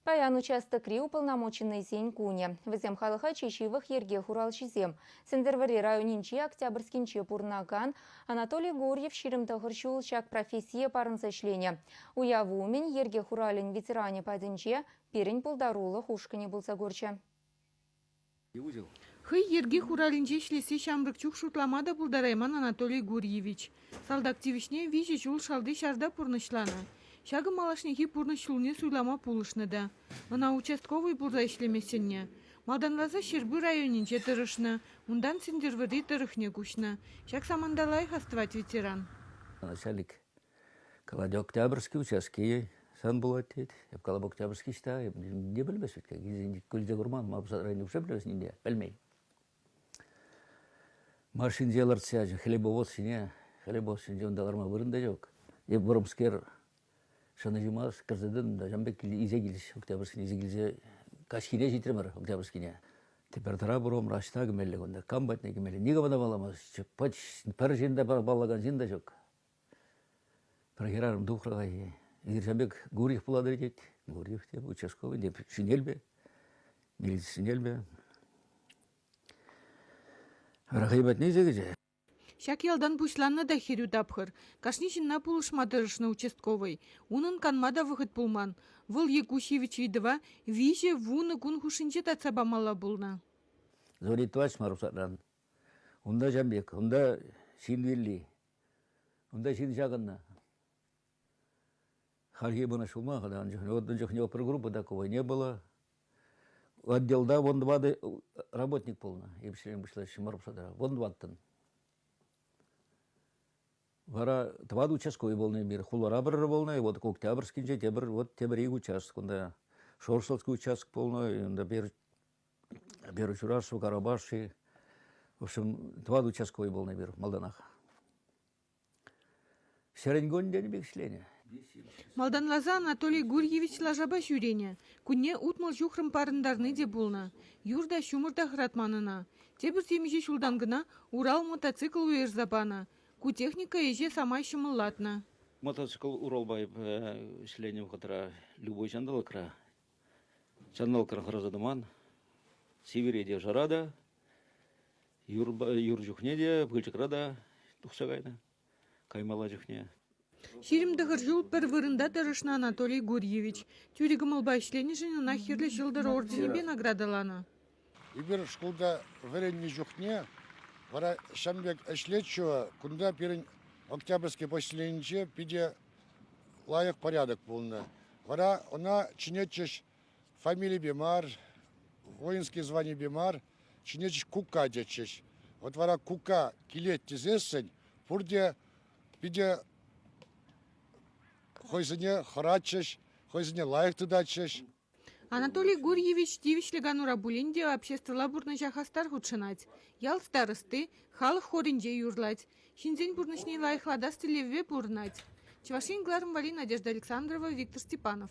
Паян участокри уполномоченный зень куне. Візем халыха чечивых ерге хуралчизем. Сендервари районинче Октябрьскинче пурнаган Анатолий Гурьев ширимтахырчул чак профессия парынсашлене. Уявумен ерге хуралин ветеране падинче перень пулдарулы хушкане булса горча. Хый ерге хуралинче шлесе шамрыкчук шутламада пулдарайман Анатолий Гурьевич. Салдактивишне виже жул шалды шарда пурнышлана. Шагы малашнехи пурнышлуне суйлама пулышны да. Она участковый бурда ишлемесенне. Малданлаза Шербы районинче тырышны. Ундан сендервари тырыхне кушны. Шаг самандалай хастывать ветеран. Начальник Каладе Октябрьский участки сан булат ет. Калаб Октябрьский шта. Не білмес ведь как. Көлде гурман мабза районы уже білмес не білмей. Машин делар цяжы. Хлебовод сине. Хлебовод сине ондаларма вырында жоқ. Еп бұрымскер Шанажимас, Казадын, да Жамбек изегились, Октябрьский изегились, Кашкине житремер, Октябрьскине. Теперь тарабуром раштаг меллегонда, камбатне гемели. Нига бана баламас, пач паржинда балаган жинда жок. Прогерарым духрагай. Игорь Жамбек Гурьев пуладырит, Гурьев тем участковый, деп шинельбе, милиция шинельбе. Рахайбат не изегиже. Шак ялдан пушланна да херю тапхыр. Кашнишин на пулышмадырышны участковый. Унын канмада выход пулман. Выл Якушевич видова, виже вуны кун хушинче тацабамала булна. Зоритвач марусадан. Унда Жамбек, унда Шинвилли, унда Шинжаганна. Харгибана Шумаха, ни опергруппы такого не было. Отделда вон два работник полно. И все вышло Марусада. Вон дваттан. Вара два участковый волны мир, хуларабр волны, вот Октябрьский же, тебр вот тебри участок, да, Шоршовский участок полный, да беру Чурашев, Карабаши, в общем два участковый волны мир, Малданах. Серенгон день бекшления. Малданлаза Анатолий Гурьевич лажаба жюрене. Кунне утмал жухрым парындарны де булна. Юрда шумырда хратманына. Тебір семеже шулдангына Урал мотоцикл уерзабана. Техника еже сама еще мылатна. Мотоцикл Уралбай шленем хатра любой чандалкра. Чандалкра хразадаман. Севереде жарада. Юржухнеде пыльчакрада тухсагайна. Каймала жухне. Ширимді ғыржыл бір вырында дырышна Анатолий Гурьевич. Тюригі мылбай шлені жіне нахерлі жылдыр орденебе наградалана. Ибір школда варенне жухне. Вара Шамбек эшлетчего, кунда перень Октябрьский поселенче пиде лайық порядок полна. Вара она чинечеш фамилия Бемар, воинские звания Бемар, чинечеш Кука дечеш. Вот вара Кука килет тизесень, пурде пиде хойзене харачеш, хойзене лайық тудачеш. Анатолий Гурьевич тивишлеган урабулинде общество бурны жахастар худшинать. Ял старосты, халық хоринде юрлать. Шинзень бурнышней лайхлада стилеве бурнать. Чевашин Гларм Вали, Надежда Александрова, Виктор Степанов.